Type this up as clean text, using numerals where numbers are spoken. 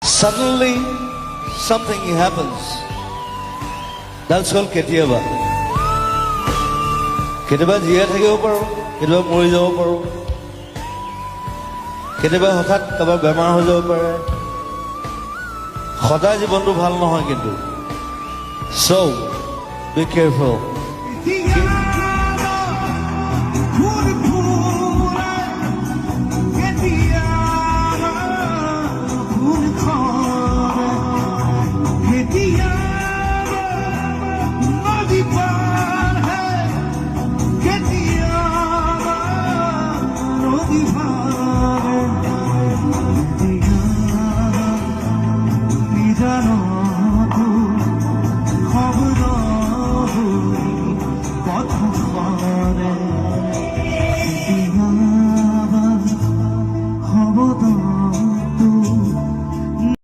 Suddenly, something happens. That's called কেতিয়াবা জীয়াই থাকিব পাৰোঁ, কেতিয়াবা মৰি যাব পাৰোঁ, কেতিয়াবা হঠাৎ কাৰোবাৰ বেমাৰ হৈ যাব পাৰে। সদায় জীৱনটো ভাল নহয় কিন্তু। So, be careful. জানো